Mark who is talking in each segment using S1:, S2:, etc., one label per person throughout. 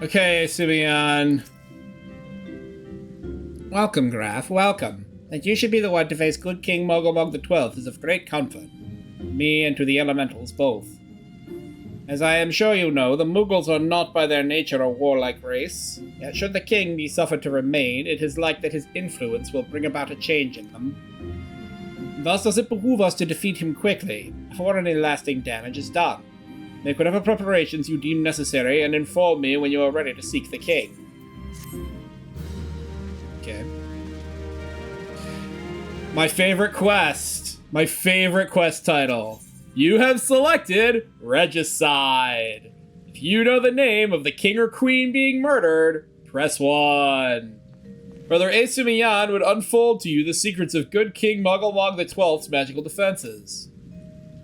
S1: Okay, Simeon. Welcome, Graf, welcome. That you should be the one to face good King Mogulmog XII is of great comfort. Me and to the elementals both. As I am sure you know, the Mughals are not by their nature a warlike race. Yet should the king be suffered to remain, it is like that his influence will bring about a change in them. Thus does it behoove us to defeat him quickly, before any lasting damage is done. Make whatever preparations you deem necessary, and inform me when you are ready to seek the king. Okay. My favorite quest! My favorite quest title. You have selected Regicide. If you know the name of the king or queen being murdered, press 1. Brother Asumiyan would unfold to you the secrets of good King Mogulmog XII's magical defenses.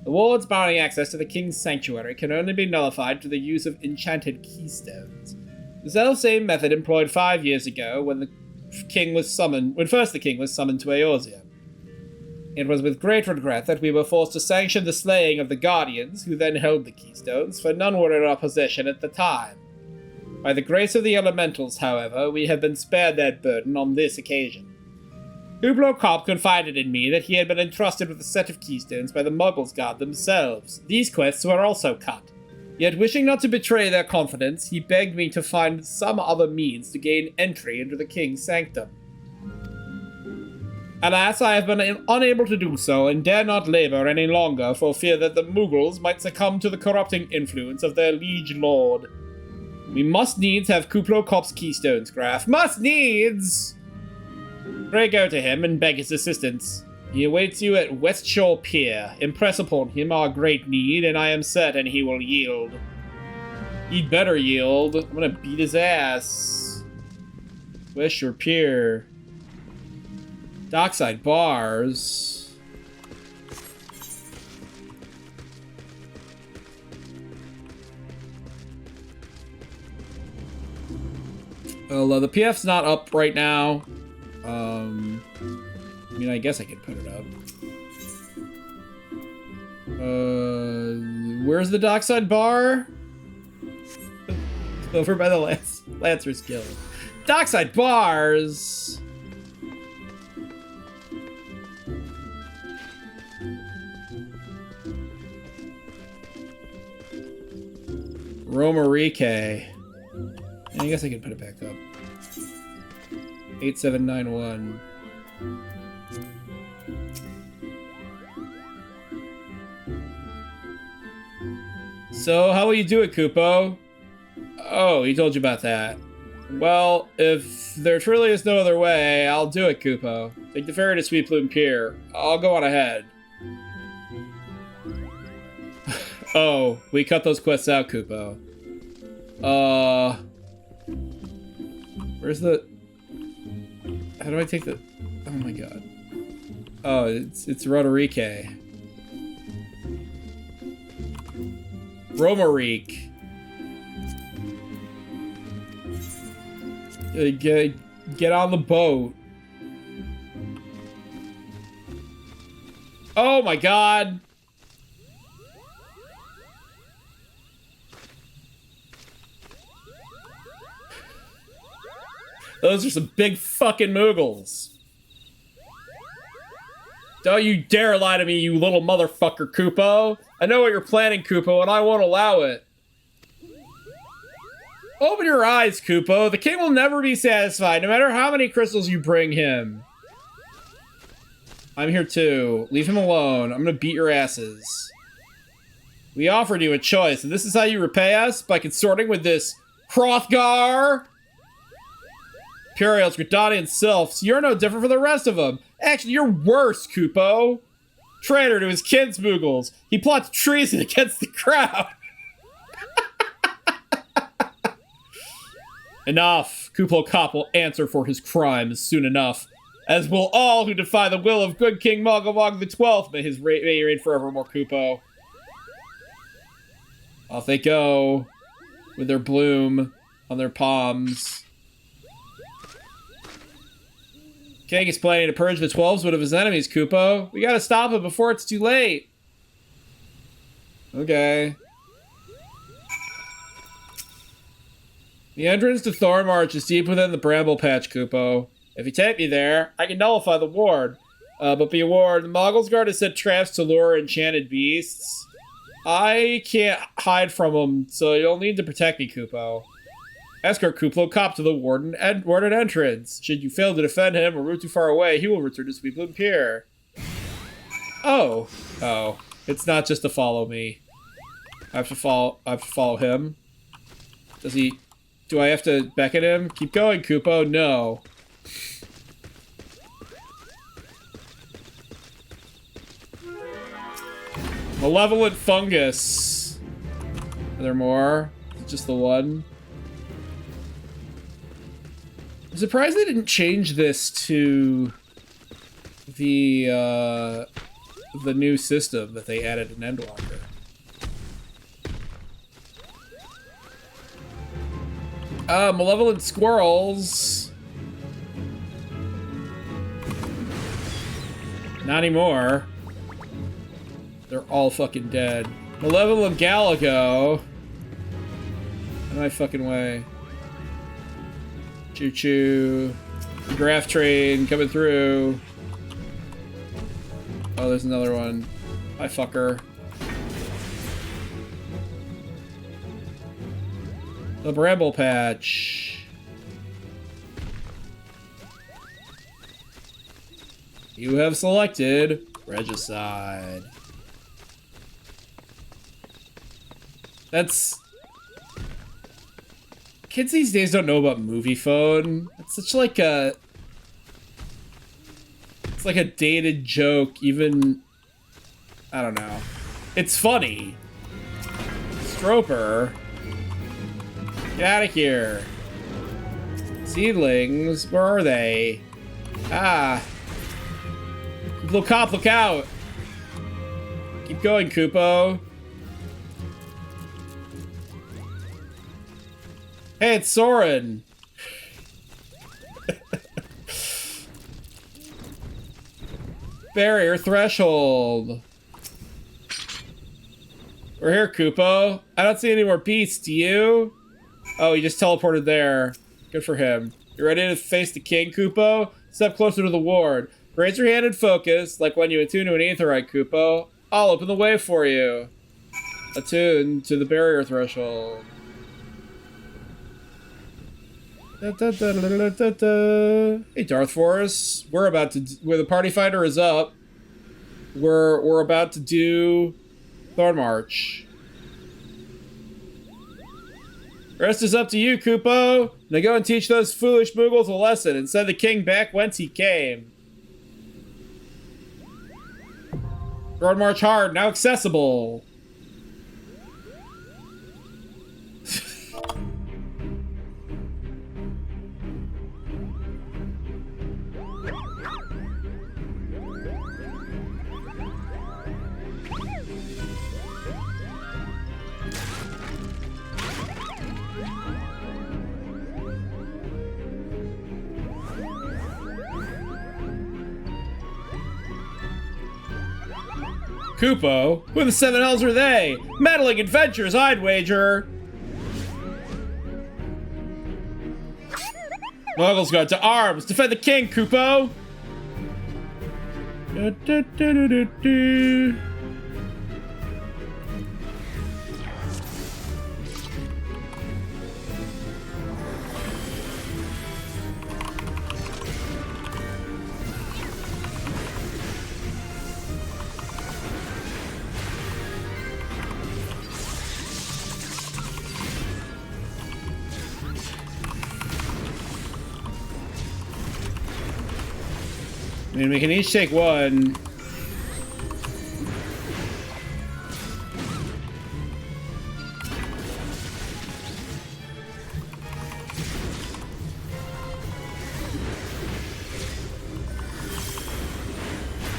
S1: The wards barring access to the king's sanctuary can only be nullified through the use of enchanted keystones. The self-same method employed 5 years ago when first the king was summoned to Eorzea. It was with great regret that we were forced to sanction the slaying of the guardians, who then held the keystones, for none were in our possession at the time. By the grace of the elementals, however, we have been spared that burden on this occasion. Hublot Kopp confided in me that he had been entrusted with a set of keystones by the Muggles God themselves. These quests were also cut. Yet wishing not to betray their confidence, he begged me to find some other means to gain entry into the king's sanctum. Alas, I have been unable to do so, and dare not labor any longer for fear that the Mughals might succumb to the corrupting influence of their liege lord. We must needs have Hublot Kopp's keystones, Graf. Must needs! Pray go to him and beg his assistance. He awaits you at West Shore Pier. Impress upon him our great need, and I am certain he will yield. He'd better yield. I'm gonna beat his ass. West Shore Pier. Dockside Bars. Well, the PF's not up right now. I mean, I guess I could put it up. Where's the Dockside Bar? Over by the Lancer's Guild. Dockside Bars! Romarike. I guess I could put it back up. 8791. So, how will you do it, Kupo? Oh, he told you about that. Well, if there truly is no other way, I'll do it, Kupo. Take the ferry to Sweet Plume Pier. I'll go on ahead. Oh, we cut those quests out, Kupo. Where's the... How do I take the... Oh my god. Oh, it's Rodarike. Romarique. Get on the boat. Oh my god. Those are some big fucking Muggles. Don't you dare lie to me, you little motherfucker, Kupo. I know what you're planning, Kupo, and I won't allow it. Open your eyes, Kupo. The king will never be satisfied, no matter how many crystals you bring him. I'm here too. Leave him alone. I'm gonna beat your asses. We offered you a choice, and this is how you repay us? By consorting with this Hrothgar? Imperials, Gridani, and Sylphs. You're no different from the rest of them. Actually, you're worse, Kupo. Traitor to his kinsmoogles. He plots treason against the crowd. Enough. Kupo Kopp will answer for his crimes soon enough. As will all who defy the will of good King Mogulmog XII. May his may he reign forevermore, Kupo. Off they go. With their bloom on their palms. King is planning to purge the 12s of his enemies, Kupo. We gotta stop him before it's too late. Okay. The entrance to Thornmarch is deep within the Bramble Patch, Kupo. If you take me there, I can nullify the ward. But be warned, the Moggle's Guard has set traps to lure enchanted beasts. I can't hide from them, so you'll need to protect me, Kupo. Escort Kuplo Cop to the warden entrance. Should you fail to defend him or move too far away, he will return to Sweetbloom Pier. Oh. Oh. It's not just to follow me. I have to follow him. Does he... Do I have to beckon him? Keep going, Kupo. No. Malevolent fungus. Are there more? Just the one? I'm surprised they didn't change this to the new system that they added in Endwalker. Malevolent squirrels. Not anymore. They're all fucking dead. Malevolent Galago. In my fucking way. Choo choo. Graph train coming through. Oh, there's another one. Hi, fucker. The Bramble Patch. You have selected Regicide. That's... Kids these days don't know about movie phone. It's such like a... It's like a dated joke, even... I don't know. It's funny. Stroper. Get out of here. Seedlings, where are they? Ah. Look cop, look out. Keep going, Kupo. Hey, it's Soren. Barrier threshold. We're here, Kupo. I don't see any more beasts, do you? Oh, he just teleported there. Good for him. You ready to face the king, Kupo? Step closer to the ward. Raise your hand and focus, like when you attune to an aetherite, Kupo. I'll open the way for you. Attune to the barrier threshold. Da, da, da, da, da, da, da. Hey, Darth Force. Where the party fighter is up. We're about to do Thornmarch. Rest is up to you, Kupo. Now go and teach those foolish Moogles a lesson and send the king back whence he came. Thornmarch Hard, now accessible. Kupo? Who the seven hells are they? Meddling adventures, I'd wager. Muggles got to arms. Defend the king, Kupo. Da, da, da, da, da, da. I mean, we can each take one.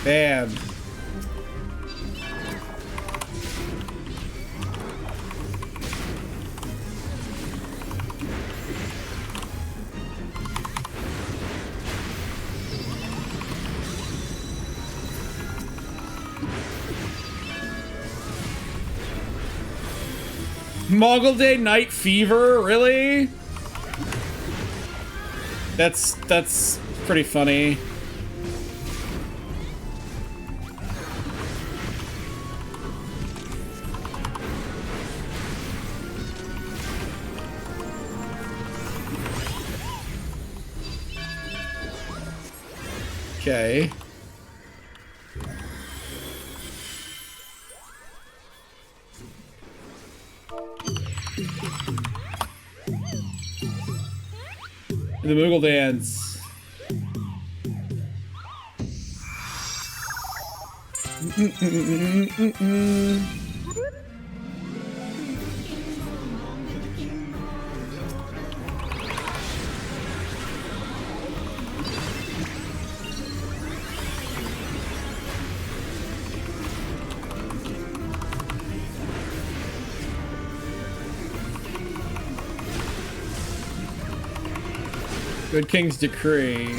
S1: Bam. Moggle Day Night Fever? Really? That's pretty funny. Okay. The Moogle dance. Good King's Decree.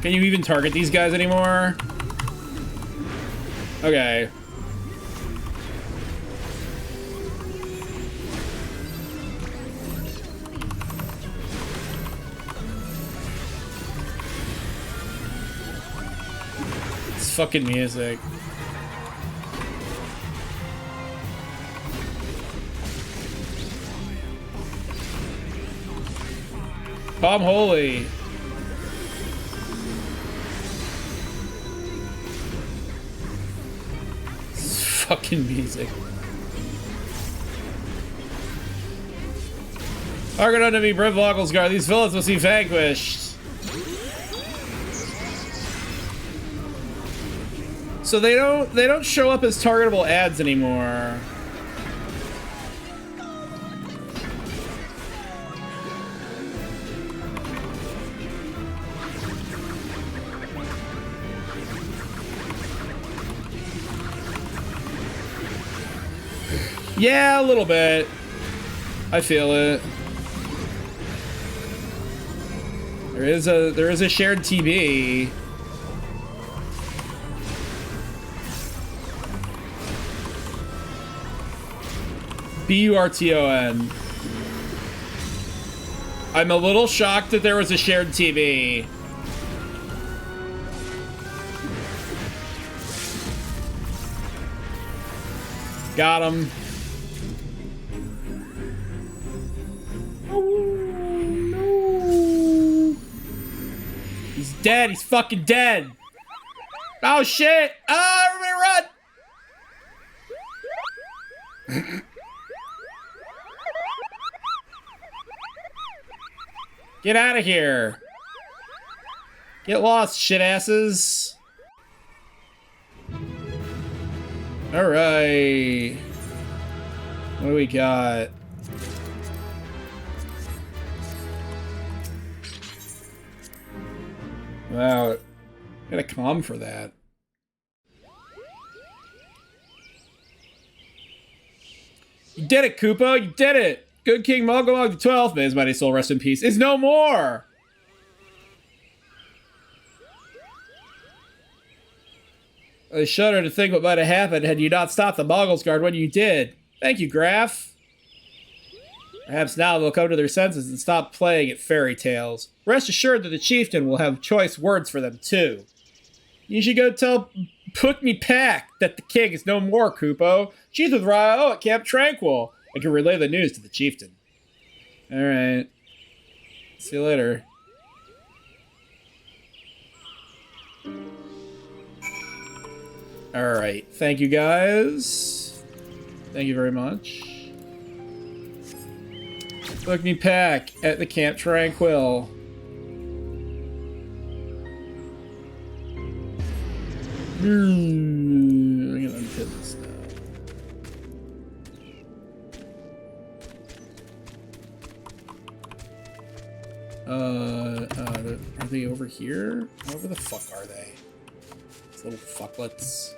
S1: Can you even target these guys anymore? Okay. It's fucking music. Bomb Holy. It's fucking music. Target enemy Brivloggle's guard. These villains must be vanquished. So they don't show up as targetable ads anymore. Yeah, a little bit. I feel it. There is a shared TB. BURTON. I'm a little shocked that there was a shared TB. Got him. Dead. He's fucking dead. Oh shit! Oh, everybody run! Get out of here! Get lost, shit asses! All right. What do we got? Wow, got a comm for that. You did it, Koopa! You did it! Good King Mogulog the 12th, may his mighty soul rest in peace, is no more! I shudder to think what might have happened had you not stopped the Moggles Guard when you did. Thank you, Graf. Perhaps now they'll come to their senses and stop playing at fairy tales. Rest assured that the chieftain will have choice words for them, too. You should go tell Pukmi Pack that the king is no more, Kupo. She's with Ryo at Camp Tranquil and can relay the news to the chieftain. Alright. See you later. Alright. Thank you, guys. Thank you very much. Pukmi Pack at the Camp Tranquil. I'm gonna unpin this now. Are they over here? Where the fuck are they? These little fucklets.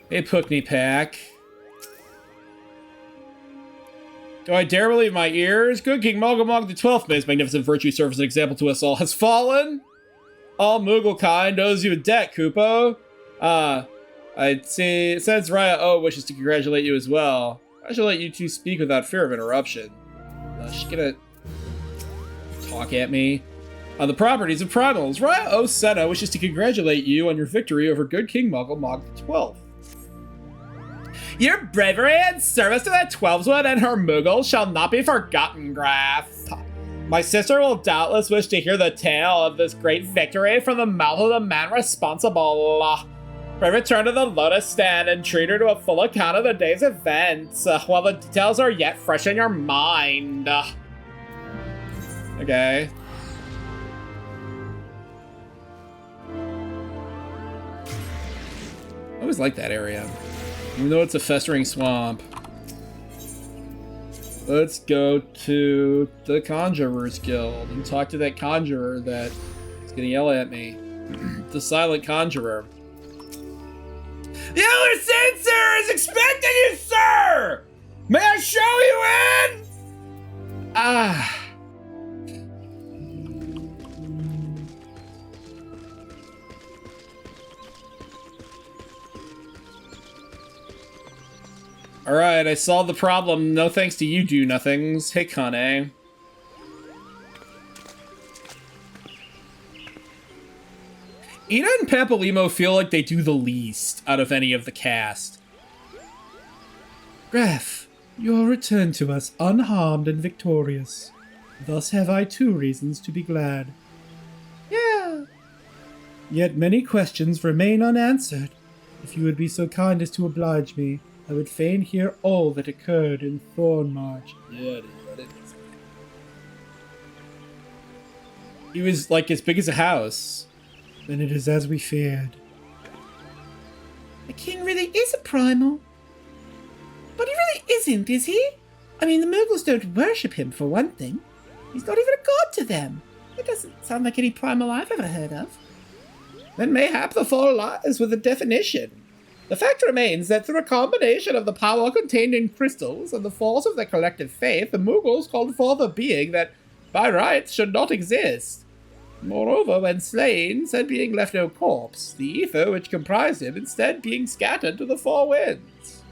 S1: Hey, Pukmi Pack. Do I dare believe my ears? Good King Mogulog the 12th, may his magnificent virtue serve as an example to us all, has fallen? All Moogle kind owes you a debt, Kupo. I'd say, since Raya O wishes to congratulate you as well, I shall let you two speak without fear of interruption. She's gonna talk at me. On the properties of primals, Raya O Senna wishes to congratulate you on your victory over good King Muggle Mog the 12th. Your bravery and service to the 12th and her Muggles shall not be forgotten, Graf. My sister will doubtless wish to hear the tale of this great victory from the mouth of the man responsible. Pray return to the Lotus Stand and treat her to a full account of the day's events, while the details are yet fresh in your mind. Okay. I always like that area, even though it's a festering swamp. Let's go to the Conjurer's Guild and talk to that conjurer that is gonna yell at me. The Silent Conjurer. The Elder Censor is expecting you, sir! May I show you in? Ah. Alright, I solved the problem. No thanks to you do-nothings. Hey, Kane. Ina and Pampalimo feel like they do the least out of any of the cast.
S2: Graf, you are returned to us unharmed and victorious. Thus have I 2 reasons to be glad.
S1: Yeah.
S2: Yet many questions remain unanswered. If you would be so kind as to oblige me, I would fain hear all that occurred in Thornmarch.
S1: Yeah, he was like as big as a house.
S2: Then it is as we feared.
S3: The king really is a primal. But he really isn't, is he? I mean, the Muggles don't worship him, for one thing. He's not even a god to them. It doesn't sound like any primal I've ever heard of.
S1: Then mayhap the fall lies with the definition. The fact remains that through a combination of the power contained in crystals and the force of their collective faith, the Muggles called forth a being that, by rights, should not exist. Moreover, when slain, said being left no corpse, the ether which comprised him instead being scattered to the 4 winds.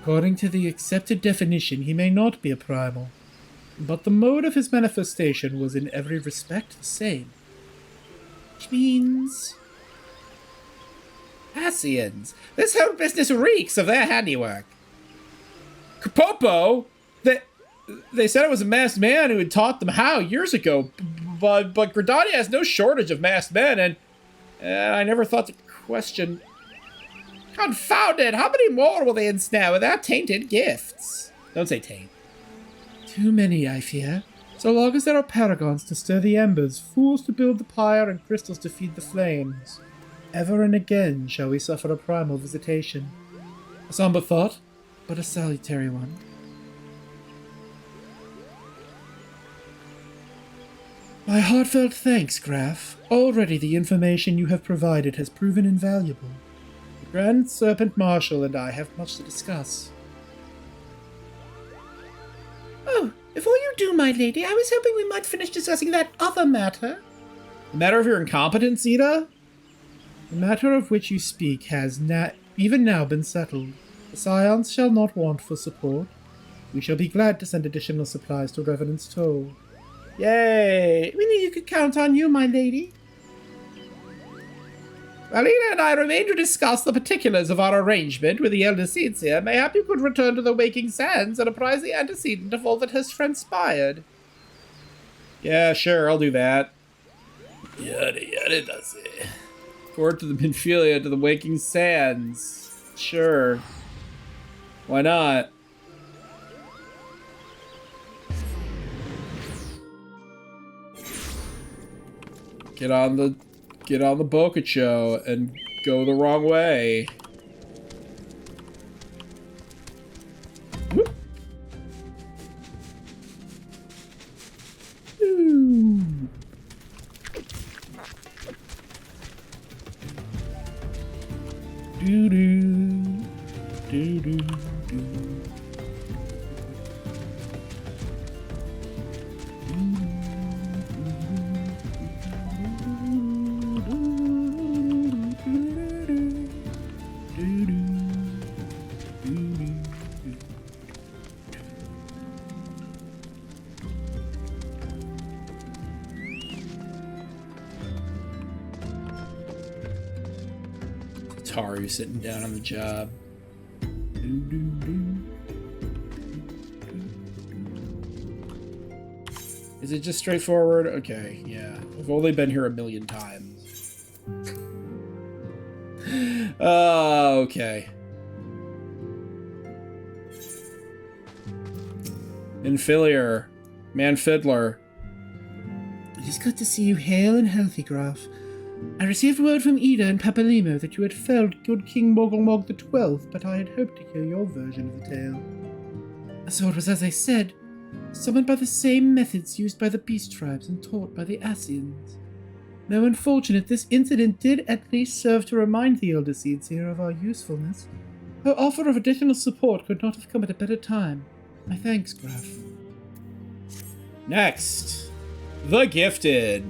S2: According to the accepted definition, he may not be a primal, but the mode of his manifestation was in every respect the same.
S3: Which means...
S1: Asians. This whole business reeks of their handiwork. Kapopo? They said it was a masked man who had taught them how years ago, but Gridania has no shortage of masked men, and I never thought to question... Confound it! How many more will they ensnare with their tainted gifts? Don't say taint.
S2: Too many, I fear. So long as there are paragons to stir the embers, fools to build the pyre, and crystals to feed the flames. Ever and again shall we suffer a primal visitation. A somber thought, but a salutary one. My heartfelt thanks, Graf. Already the information you have provided has proven invaluable. The Grand Serpent Marshal and I have much to discuss.
S3: Oh, before you do, my lady, I was hoping we might finish discussing that other matter.
S1: The matter of your incompetence, Ida?
S2: The matter of which you speak has even now been settled. The Scions shall not want for support. We shall be glad to send additional supplies to Revenant's Toll.
S1: Yay!
S3: We knew you could count on you, my lady.
S1: Well, Ina and I remain to discuss the particulars of our arrangement with the Elder Seeds here. Mayhap you could return to the Waking Sands and apprise the antecedent of all that has transpired. Yeah, sure, I'll do that. Yada yada does it. Report to the Minfilia to the Waking Sands. Sure. Why not? Get on the Bokacho and go the wrong way. Whoop. Ooh. Doo-doo. Doo-doo-doo. Taru sitting down on the job. Is it just straightforward? Okay, yeah. I've only been here a million times. Okay. Infilior. Man Fiddler.
S3: It is good to see you hale and healthy, Graf. I received word from Ida and Papalimo that you had felled good King Mogulmog the XII, but I had hoped to hear your version of the tale. So it was as I said, summoned by the same methods used by the beast tribes and taught by the Asians. Though unfortunate, this incident did at least serve to remind the Elder Seeds here of our usefulness. Her offer of additional support could not have come at a better time. My thanks, Graf.
S1: Next, the Gifted.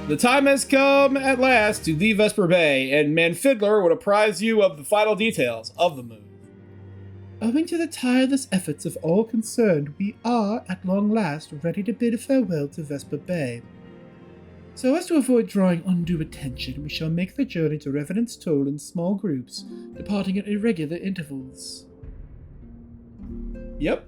S1: The time has come at last to leave Vesper Bay, and Man Fiddler would apprise you of the final details of the move.
S3: Owing to the tireless efforts of all concerned, we are, at long last, ready to bid farewell to Vesper Bay. So as to avoid drawing undue attention, we shall make the journey to Revenant's Toll in small groups, departing at irregular intervals.
S1: Yep.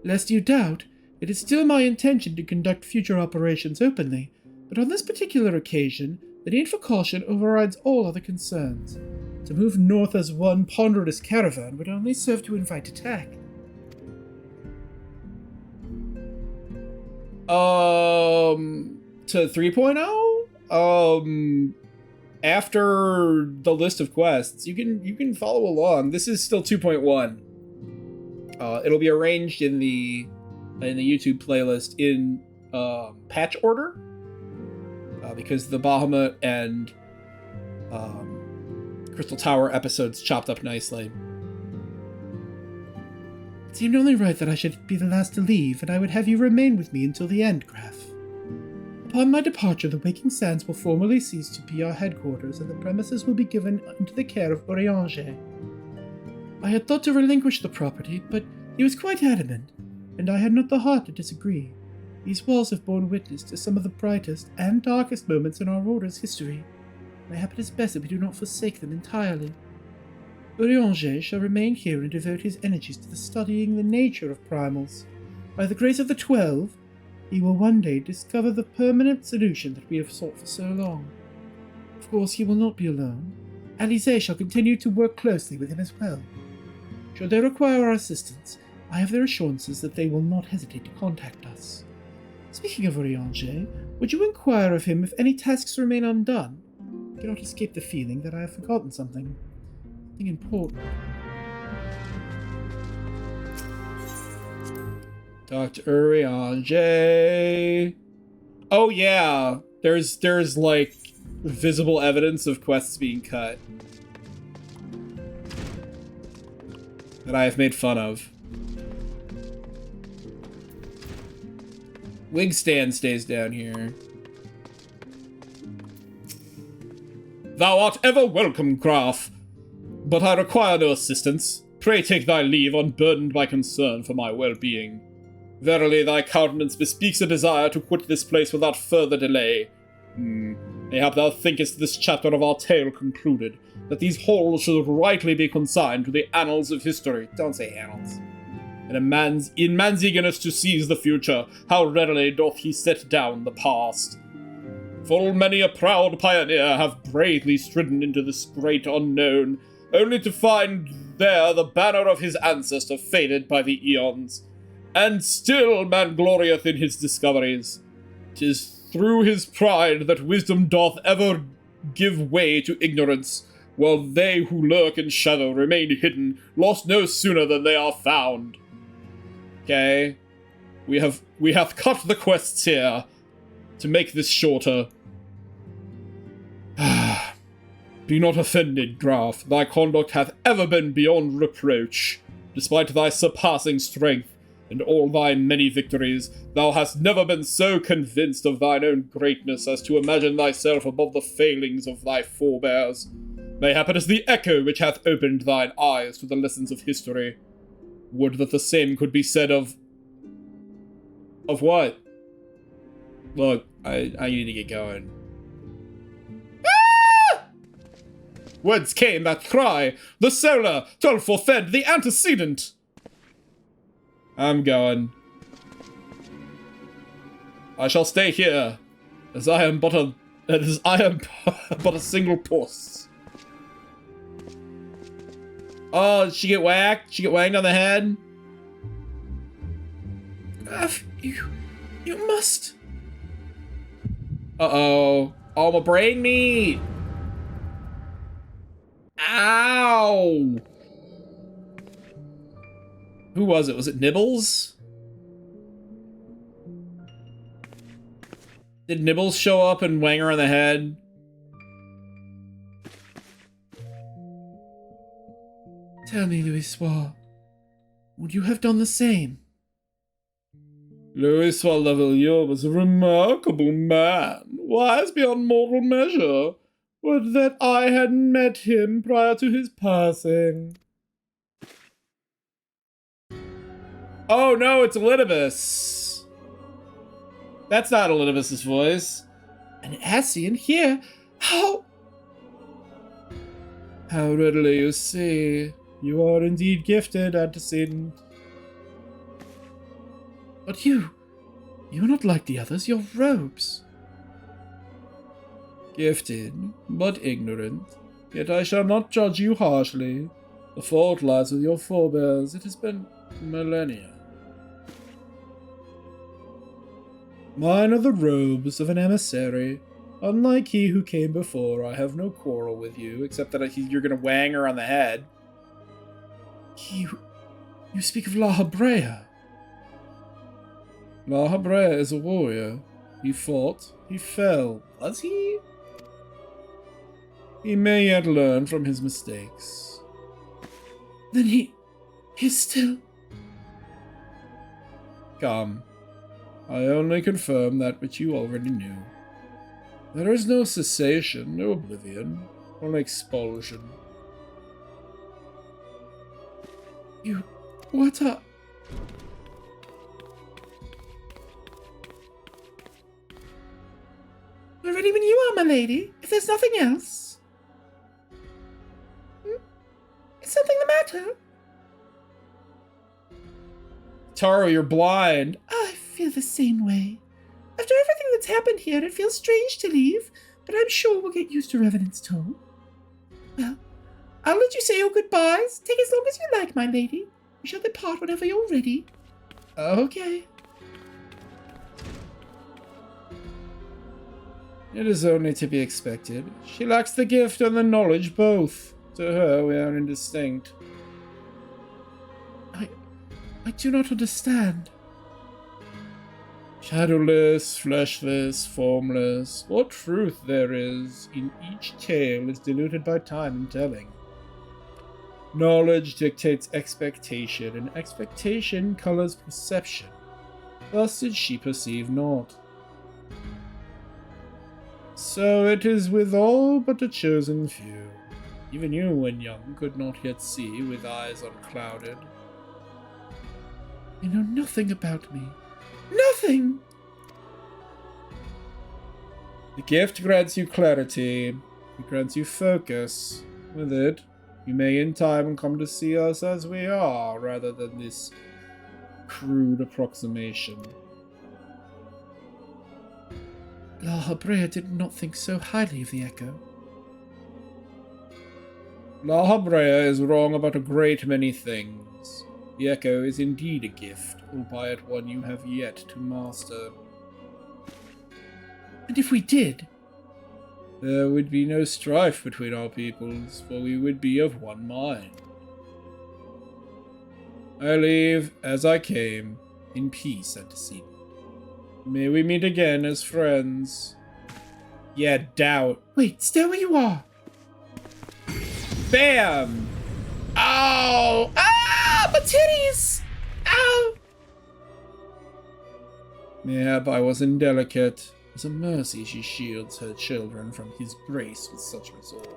S3: Lest you doubt, it is still my intention to conduct future operations openly, but on this particular occasion, the need for caution overrides all other concerns. To move north as one ponderous caravan would only serve to invite attack.
S1: To 3.0? After the list of quests, you can follow along. This is still 2.1. It'll be arranged in the YouTube playlist in patch order, because the Bahamut and Crystal Tower episodes chopped up nicely.
S3: It seemed only right that I should be the last to leave, and I would have you remain with me until the end, Graf. Upon my departure, the Waking Sands will formally cease to be our headquarters, and the premises will be given into the care of Urianger. I had thought to relinquish the property, but he was quite adamant, and I had not the heart to disagree. These walls have borne witness to some of the brightest and darkest moments in our Order's history. Mayhap it is best that we do not forsake them entirely. Urianger shall remain here and devote his energies to the studying the nature of primals. By the grace of the 12, he will one day discover the permanent solution that we have sought for so long. Of course, he will not be alone. Alize shall continue to work closely with him as well. Should they require our assistance, I have their assurances that they will not hesitate to contact us. Speaking of Urianger, would you inquire of him if any tasks remain undone? I cannot escape the feeling that I have forgotten something important.
S1: Dr. Urianger. Oh yeah, there's like visible evidence of quests being cut that I have made fun of. Wigstand stays down here. Thou art ever welcome, Graf, but I require no assistance. Pray take thy leave, unburdened by concern for my well-being. Verily, thy countenance bespeaks a desire to quit this place without further delay. Mayhap thou thinkest this chapter of our tale concluded, that these halls should rightly be consigned to the annals of history. Don't say annals. And in man's eagerness to seize the future, how readily doth he set down the past. Full many a proud pioneer have bravely stridden into this great unknown, only to find there the banner of his ancestor faded by the eons. And still man glorieth in his discoveries. 'Tis through his pride that wisdom doth ever give way to ignorance, while they who lurk in shadow remain hidden, lost no sooner than they are found. Okay, we have cut the quests here to make this shorter. Be not offended, Graf. Thy conduct hath ever been beyond reproach. Despite thy surpassing strength and all thy many victories, thou hast never been so convinced of thine own greatness as to imagine thyself above the failings of thy forebears. Mayhap it is the echo which hath opened thine eyes to the lessons of history. Would that the same could be said of... Of what? Look, I need to get going. Whence came that cry? The solar told forfend the antecedent. I'm going. I shall stay here, as I am but a single puss. Oh, did she get whacked? She get whacked on the head?
S3: You must.
S1: Uh-oh. Oh, my brain meat! Ow! Who was it? Was it Nibbles? Did Nibbles show up and wang her on the head?
S2: Tell me, Louis, would you have done the same?
S1: Louis Lavilleur was a remarkable man, wise beyond mortal measure. Would that I had met him prior to his passing. Oh no, it's Elidibus. That's not Elidibus's voice.
S2: An Ascian here? How
S1: readily you see. You are indeed gifted, antecedent.
S2: But you're not like the others, your robes.
S1: Gifted, but ignorant. Yet I shall not judge you harshly. The fault lies with your forebears. It has been millennia. Mine are the robes of an emissary. Unlike he who came before, I have no quarrel with you, except that you're gonna wang her on the head.
S2: You speak of La Habrea.
S1: La Habrea is a warrior. He fought. He fell. Was he? He may yet learn from his mistakes.
S2: Then he's still...
S1: Come. I only confirm that which you already knew. There is no cessation, no oblivion, only expulsion.
S2: What are...
S3: We're ready when you are, my lady, if there's nothing else. Is something the matter?
S1: Taro, you're blind.
S3: I feel the same way. After everything that's happened here, it feels strange to leave, but I'm sure we'll get used to Revenant's tone. Well, I'll let you say your goodbyes. Take as long as you like, my lady. We shall depart whenever you're ready.
S1: Okay. It is only to be expected. She lacks the gift and the knowledge both. To her, we are indistinct.
S2: I do not understand.
S1: Shadowless, fleshless, formless, what truth there is in each tale is diluted by time and telling. Knowledge dictates expectation, and expectation colors perception. Thus did she perceive naught. So it is with all but a chosen few. Even you, when young, could not yet see with eyes unclouded.
S2: You know nothing about me.
S3: Nothing!
S1: The gift grants you clarity. It grants you focus. With it, you may in time come to see us as we are, rather than this crude approximation.
S2: La Habrea did not think so highly of the Echo.
S1: La Habrea is wrong about a great many things. The Echo is indeed a gift, albeit one you have yet to master.
S2: And if we did?
S1: There would be no strife between our peoples, for we would be of one mind. I leave, as I came, in peace, antecedent. May we meet again as friends. Yeah, doubt.
S3: Wait, stay where you are.
S1: Bam!
S3: Ow! Ah! My titties! Ow!
S1: Mayhap I was indelicate. It's a mercy she shields her children from his grace with such resolve.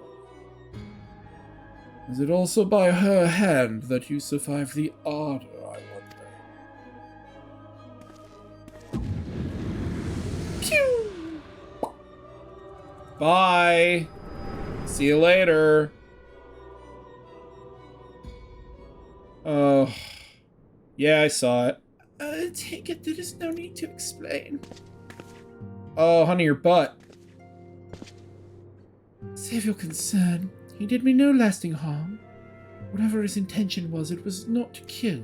S1: Is it also by her hand that you survive the ardor, I wonder?
S3: Pew!
S1: Bye! See you later. Oh. Yeah, I saw it.
S3: Take it, there is no need to explain.
S1: Oh, honey, your butt.
S3: Save your concern. He did me no lasting harm. Whatever his intention was, it was not to kill.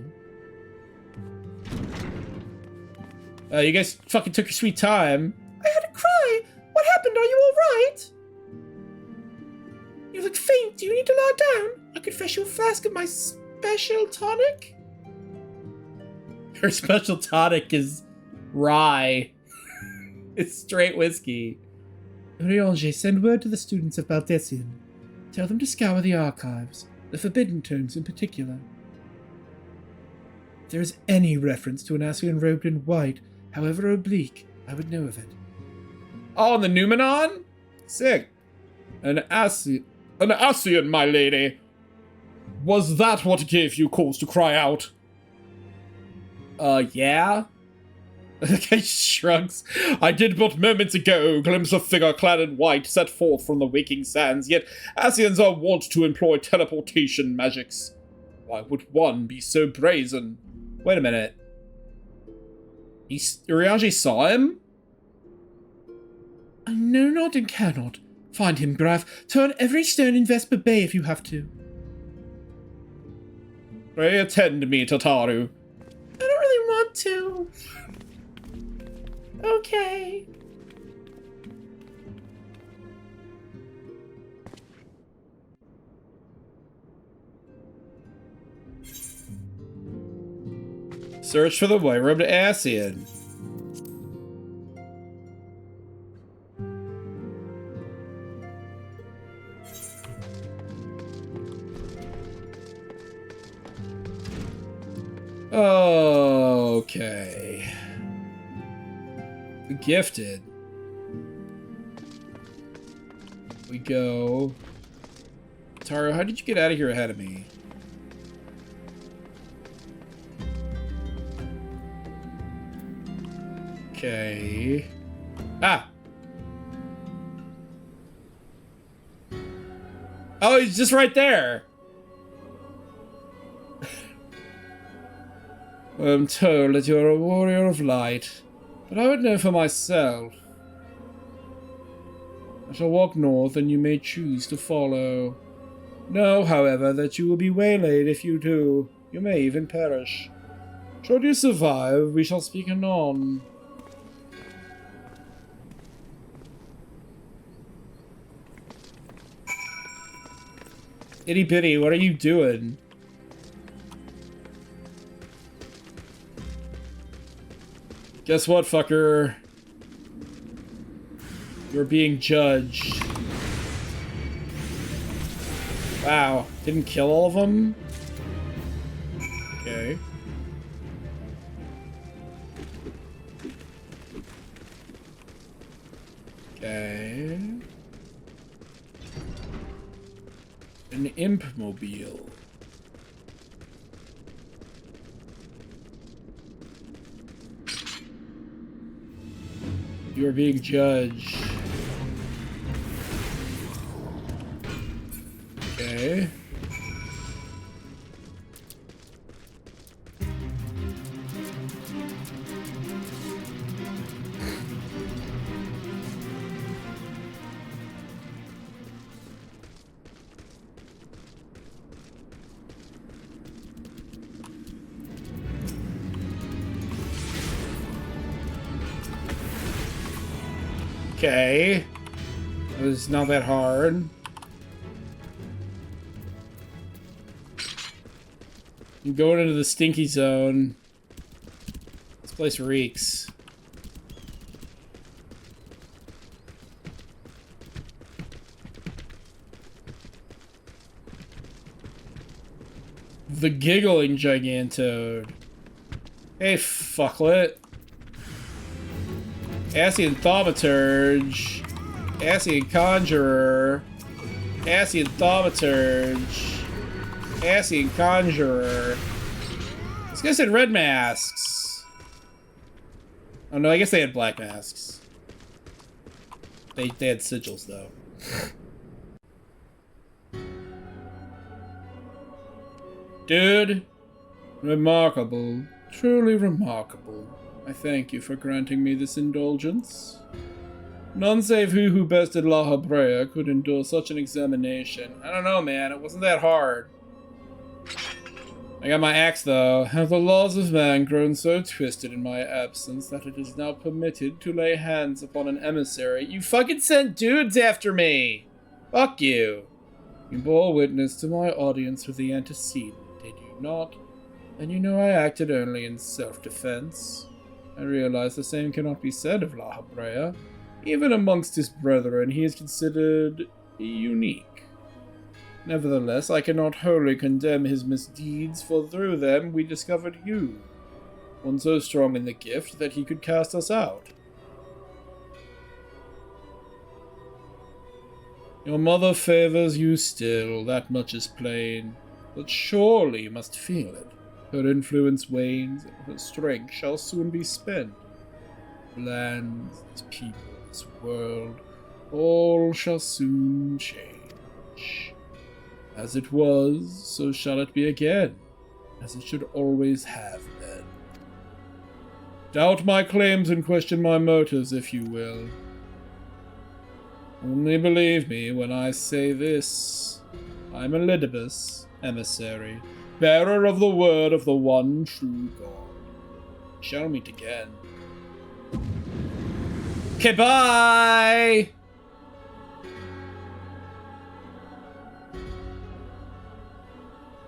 S1: You guys fucking took your sweet time.
S3: I had a cry! What happened? Are you alright? You look faint. Do you need to lie down? I could fetch you a flask of my special tonic?
S1: Her special tonic is rye. It's straight whiskey.
S2: Urianger, send word to the students of Baldessian. Tell them to scour the archives, the forbidden tomes in particular. If there is any reference to an Ascian robed in white, however oblique, I would know of it.
S1: Oh, and the Numenon? Sick. An Ascian, my lady. Was that what gave you cause to cry out? Yeah? The guy shrugs. I did but moments ago glimpse a figure clad in white set forth from the waking sands, yet Ascians are wont to employ teleportation magics. Why would one be so brazen? Wait a minute. Urianger saw him?
S2: I know not and cannot. Find him, Graf. Turn every stone in Vesper Bay if you have to.
S1: Pray attend me, Tataru.
S3: I don't really want to. Okay.
S1: Search for the white-robed Ascian. Okay. The gifted. We go. Taro, how did you get out of here ahead of me? Okay. Ah! Oh, he's just right there! I'm told that you're a warrior of light, but I would know for myself. I shall walk north, and you may choose to follow. Know, however, that you will be waylaid if you do. You may even perish. Should you survive, we shall speak anon. Itty bitty, what are you doing? Guess what, fucker? You're being judged. Wow, didn't kill all of them? Okay. Okay. An imp mobile. You are being judged. Okay. Okay. It was not that hard. I'm going into the stinky zone. This place reeks. The giggling gigantode. Hey, fucklet. Ascian Thaumaturge, Ascian Conjurer, Ascian Thaumaturge, Ascian Conjurer. This guy said red masks. Oh no, I guess they had black masks. They had sigils though. Dude, remarkable. Truly remarkable. I thank you for granting me this indulgence. None save who bested La Habrea could endure such an examination. I don't know, man. It wasn't that hard. I got my axe, though. Have the laws of man grown so twisted in my absence that it is now permitted to lay hands upon an emissary? You fucking sent dudes after me! Fuck you. You bore witness to my audience with the antecedent, did you not? And you know I acted only in self-defense. I realize the same cannot be said of La Habrea. Even amongst his brethren, he is considered unique. Nevertheless, I cannot wholly condemn his misdeeds, for through them we discovered you, one so strong in the gift that he could cast us out. Your mother favors you still, that much is plain, but surely you must feel it. Her influence wanes, and her strength shall soon be spent. Lands, this people, this world, all shall soon change. As it was, so shall it be again, as it should always have been. Doubt my claims and question my motives, if you will. Only believe me when I say this. I'm Elidibus, emissary, bearer of the word of the one true God. We shall meet again. Okay, bye!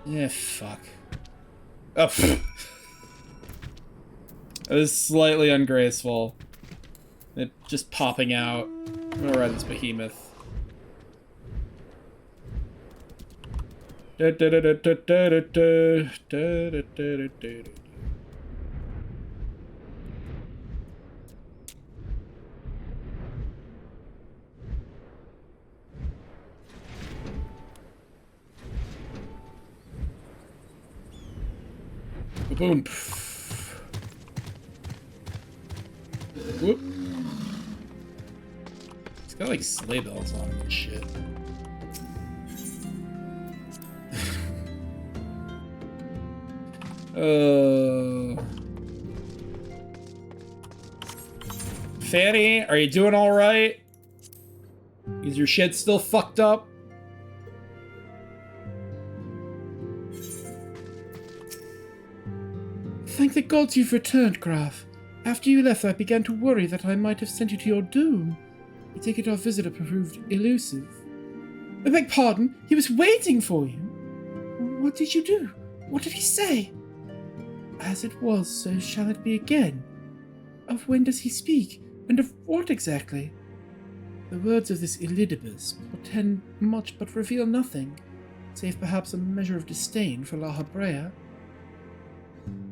S1: Yeah, fuck. Oh, pfft. It was slightly ungraceful. It just popping out. I'm gonna ride this behemoth. Boom. Whoop. It's got like sleigh bells on it and shit. Fanny, are you doing alright? Is your shit still fucked up?
S2: Thank the gods you've returned, Graf. After you left, I began to worry that I might have sent you to your doom. I take it our visitor proved elusive. I beg pardon, he was waiting for you. What did you do? What did he say? As it was, so shall it be again. Of when does he speak, and of what exactly? The words of this Elidibus portend much but reveal nothing, save perhaps a measure of disdain for La Habrea.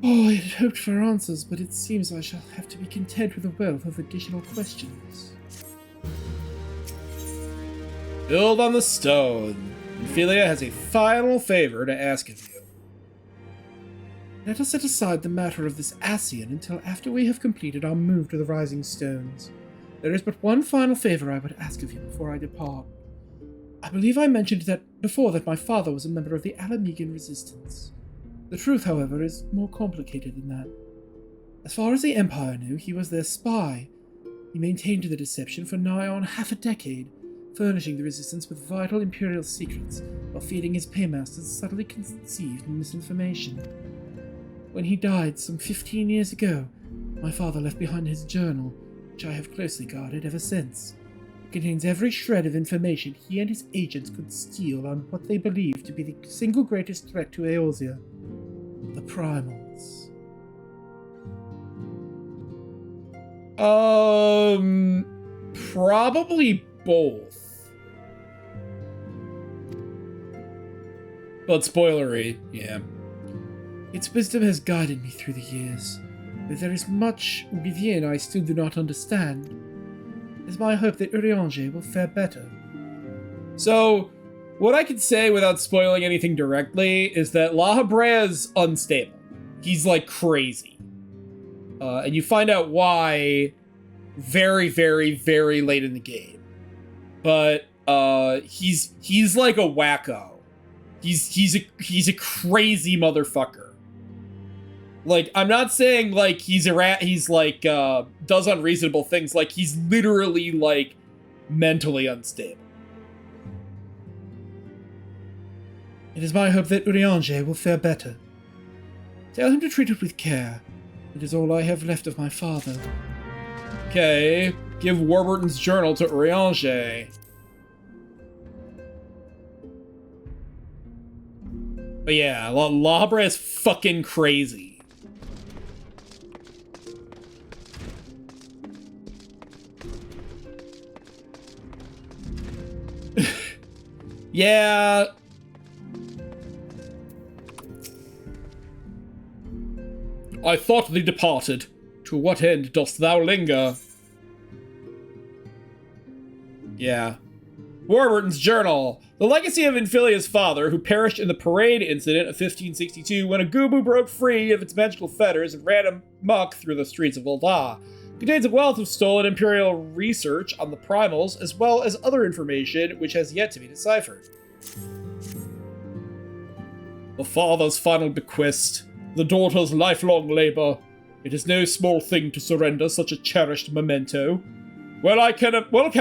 S2: Oh, I had hoped for answers, but it seems I shall have to be content with a wealth of additional questions.
S1: Build on the stone. Ophelia has a final favor to ask of you.
S2: Let us set aside the matter of this Ascian until after we have completed our move to the Rising Stones. There is but one final favor I would ask of you before I depart. I believe I mentioned that before that my father was a member of the Alamegan Resistance. The truth, however, is more complicated than that. As far as the Empire knew, he was their spy. He maintained the deception for nigh on half a decade, furnishing the Resistance with vital Imperial secrets while feeding his paymasters subtly conceived misinformation. When he died some 15 years ago, my father left behind his journal, which I have closely guarded ever since. It contains every shred of information he and his agents could steal on what they believed to be the single greatest threat to Eorzea. The primals.
S1: Probably both. But spoilery, yeah.
S2: Its wisdom has guided me through the years, but there is much within I still do not understand. It is my hope that Urianger will fare better.
S1: So, what I can say without spoiling anything directly is that La Habrea is unstable. He's like crazy. And you find out why very, very, very late in the game. But he's like a wacko. He's a crazy motherfucker. Like, I'm not saying like he's like does unreasonable things. Like, he's literally like mentally unstable.
S2: It is my hope that Urianger will fare better. Tell him to treat it with care. It is all I have left of my father.
S1: Okay, give Warburton's journal to Urianger. But yeah, Labre is fucking crazy. Yeah. I thought thee departed. To what end dost thou linger? Yeah. Warburton's journal. The legacy of Infilia's father, who perished in the parade incident of 1562 when a Gubu broke free of its magical fetters and ran amok through the streets of Ul'dah, contains a wealth of stolen imperial research on the primals, as well as other information which has yet to be deciphered. The father's final bequest, the daughter's lifelong labor. It is no small thing to surrender such a cherished memento. Well can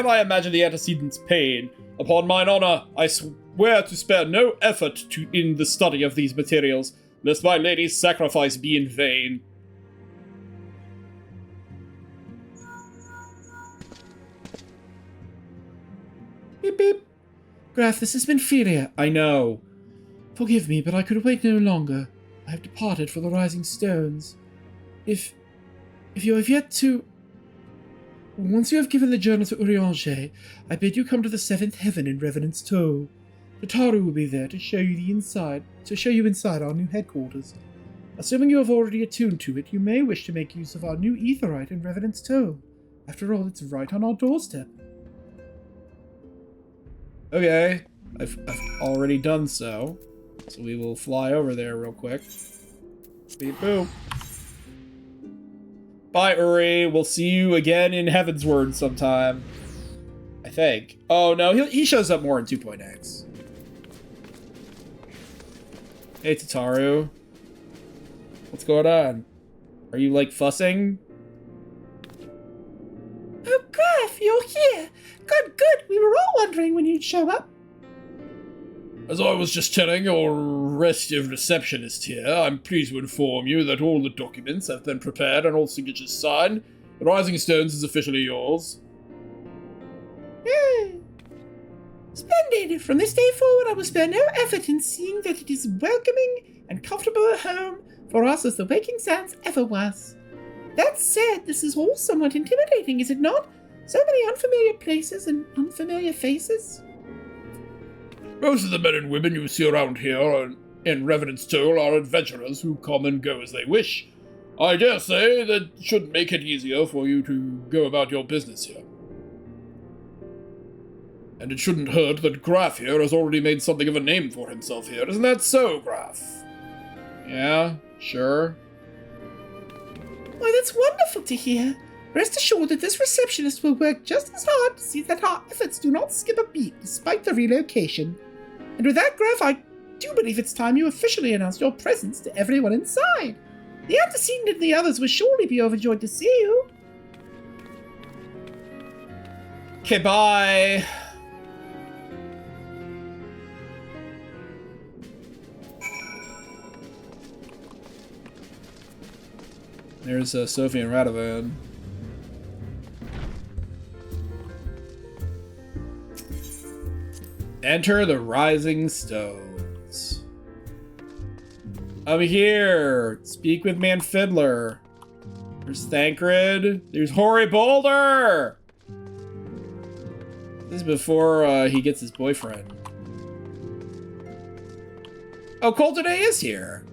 S1: I imagine the antecedent's pain? Upon mine honor, I swear to spare no effort in the study of these materials, lest my lady's sacrifice be in vain.
S2: Beep beep. Graf, this has been Filia.
S1: I know.
S2: Forgive me, but I could wait no longer. I have departed for the Rising Stones. If you have yet to... Once you have given the journal to Urianger, I bid you come to the seventh heaven in Revenant's Toe. Tataru will be there to show you inside our new headquarters. Assuming you have already attuned to it, you may wish to make use of our new aetherite in Revenant's Toe. After all, it's right on our doorstep.
S1: Okay, I've already done so. So we will fly over there real quick. Beep boop. Bye, Uri. We'll see you again in Heavensward sometime. I think. Oh, no, he shows up more in 2.x. Hey, Tataru. What's going on? Are you, like, fussing?
S3: Oh, Graf, you're here. Good. We were all wondering when you'd show up.
S1: As I was just telling your restive receptionist here, I'm pleased to inform you that all the documents have been prepared and all signatures signed. The Rising Stones is officially yours.
S3: Splendid. From this day forward, I will spare no effort in seeing that it is welcoming and comfortable a home for us as the Waking Sands ever was. That said, this is all somewhat intimidating, is it not? So many unfamiliar places and unfamiliar faces.
S1: Most of the men and women you see around here in Revenant's Toll are adventurers who come and go as they wish. I dare say that should make it easier for you to go about your business here. And it shouldn't hurt that Graf here has already made something of a name for himself here. Isn't that so, Graf? Yeah, sure.
S3: Why, that's wonderful to hear. Rest assured that this receptionist will work just as hard to see that our efforts do not skip a beat despite the relocation. And with that, Graf, I do believe it's time you officially announced your presence to everyone inside. The antecedent and the others will surely be overjoyed to see you.
S1: Okay, bye. There's Sophie and Radovan. Enter the Rising Stones. I'm here. Speak with Man Fiddler. There's Thancred. There's Hoary Boulder. This is before he gets his boyfriend. Oh, Coltonay is here.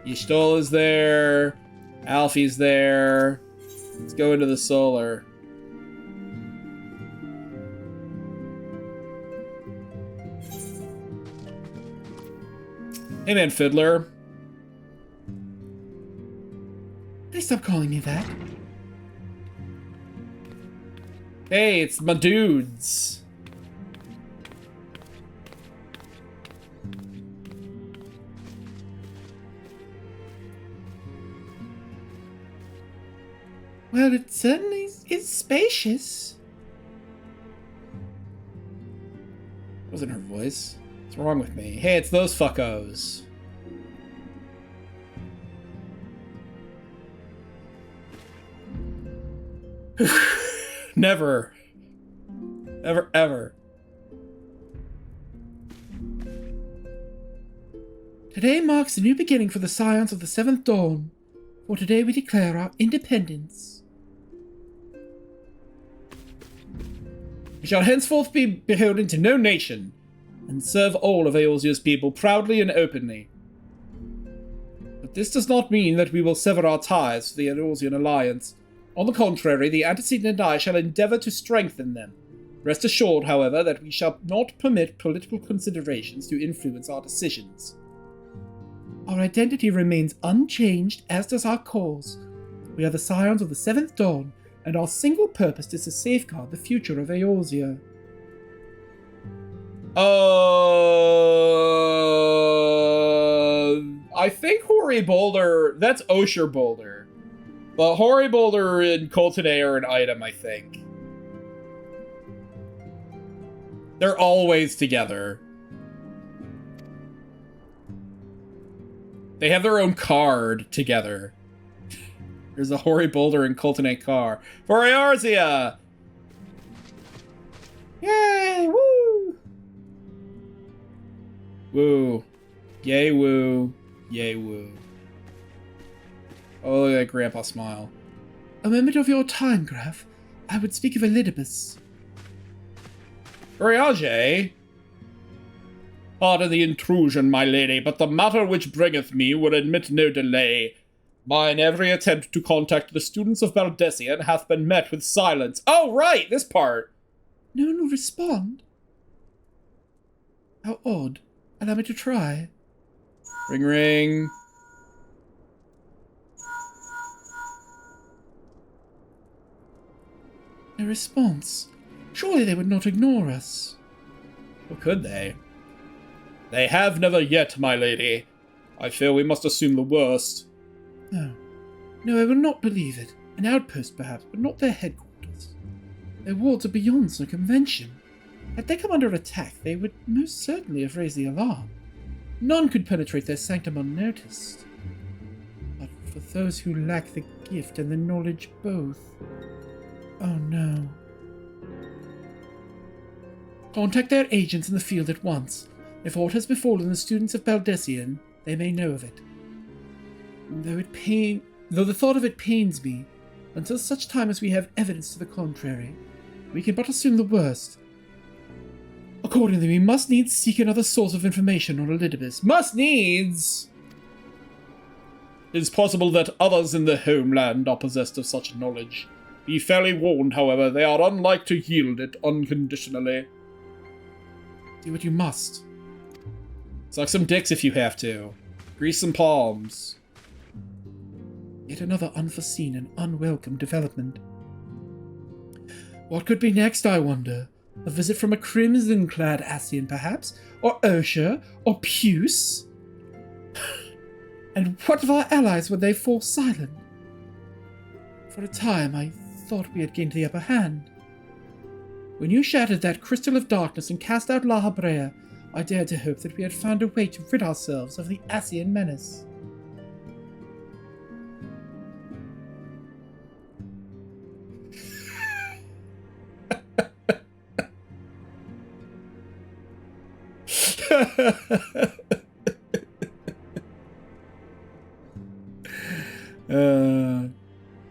S1: Y'shtola is there. Alfie's there. Let's go into the solar. Hey, Man Fiddler.
S2: Please stop calling me that.
S1: Hey, it's my dudes.
S3: Well, it certainly is spacious.
S1: That wasn't her voice. What's wrong with me? Hey, it's those fuckos. Never. Ever, ever.
S3: Today marks a new beginning for the Scions of the Seventh Dawn. For today we declare our independence.
S1: We shall henceforth be beholden to no nation, and serve all of Eorzea's people proudly and openly. But this does not mean that we will sever our ties to the Eorzean alliance. On the contrary, the antecedent and I shall endeavour to strengthen them. Rest assured, however, that we shall not permit political considerations to influence our decisions.
S3: Our identity remains unchanged, as does our cause. We are the Scions of the Seventh Dawn, and our single purpose is to safeguard the future of Eorzea.
S1: I think Hoary Boulder, that's Osher Boulder. But Hoary Boulder and Coltonay are an item, I think. They're always together. They have their own card together. There's a Hoary Boulder and Coltonay car. For Eorzea! Yay! Woo! Woo. Yay woo. Yay woo. Oh, look at that grandpa smile.
S3: A moment of your time, Graf. I would speak of Elidibus.
S1: Uriage? Pardon the intrusion, my lady, but the matter which bringeth me would admit no delay. Mine every attempt to contact the students of Baldessian hath been met with silence. Oh, right, this part.
S3: No one will respond. How odd. Allow me to try.
S1: Ring, ring.
S3: No response. Surely they would not ignore us.
S1: Or could they? They have never yet, my lady. I fear we must assume the worst.
S3: No. No, I will not believe it. An outpost, perhaps, but not their headquarters. Their wards are beyond circumvention. Had they come under attack, they would most certainly have raised the alarm. None could penetrate their sanctum unnoticed. But for those who lack the gift and the knowledge both... Oh no. Contact their agents in the field at once. If aught has befallen the students of Baldessian, they may know of it. Though the thought of it pains me, until such time as we have evidence to the contrary, we can but assume the worst. Accordingly, we must needs seek another source of information on Elidibus.
S1: Must needs! It is possible that others in the homeland are possessed of such knowledge. Be fairly warned, however, they are unlike to yield it unconditionally.
S3: Do what you must.
S1: Suck some dicks if you have to. Grease some palms.
S3: Yet another unforeseen and unwelcome development. What could be next, I wonder? A visit from a crimson-clad Ascian, perhaps? Or Ursha? Or Puce? And what of our allies when they fall silent? For a time, I thought we had gained the upper hand. When you shattered that crystal of darkness and cast out La Habrea, I dared to hope that we had found a way to rid ourselves of the Ascian menace.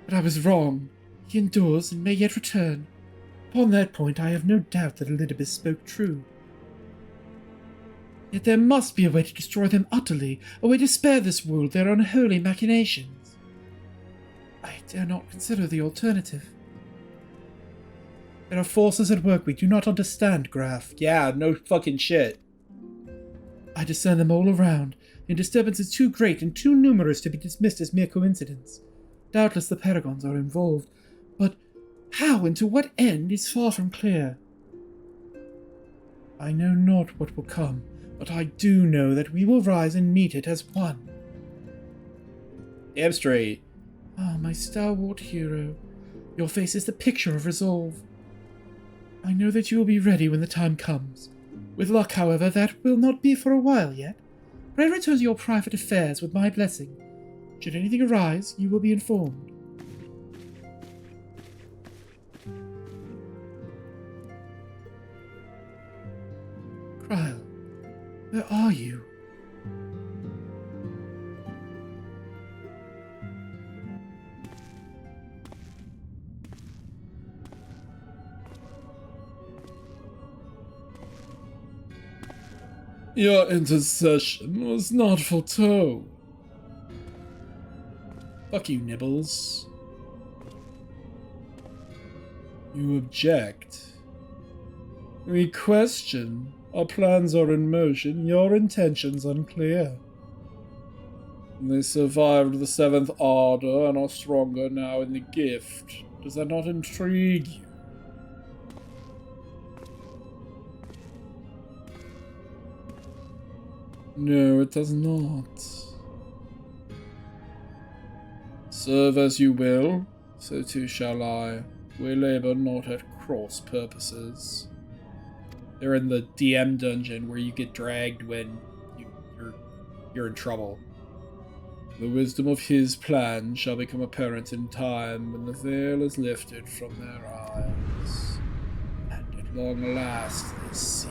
S3: But I was wrong. He endures and may yet return. Upon that point, I have no doubt that Elidibus spoke true. Yet there must be a way to destroy them utterly, a way to spare this world their unholy machinations. I dare not consider the alternative. There are forces at work we do not understand, Graf.
S1: Yeah, no fucking shit.
S3: I discern them all around. The disturbance is too great and too numerous to be dismissed as mere coincidence. Doubtless the Paragons are involved, but how and to what end is far from clear. I know not what will come, but I do know that we will rise and meet it as one.
S1: Damn straight.
S3: Ah, my stalwart hero.
S2: Your face is the picture of resolve. I know that you will be ready when the time comes. With luck, however, that will not be for a while yet. Pray return to your private affairs with my blessing. Should anything arise, you will be informed. Kryl, where are you?
S1: Your intercession was not foretold. Fuck you, Nibbles. You object. We question. Our plans are in motion, your intentions unclear. They survived the Seventh Order and are stronger now in the Gift. Does that not intrigue you? No, it does not. Serve as you will, so too shall I. We labor not at cross purposes. They're in the DM dungeon where you get dragged when you're in trouble. The wisdom of his plan shall become apparent in time when the veil is lifted from their eyes, and at long last they see.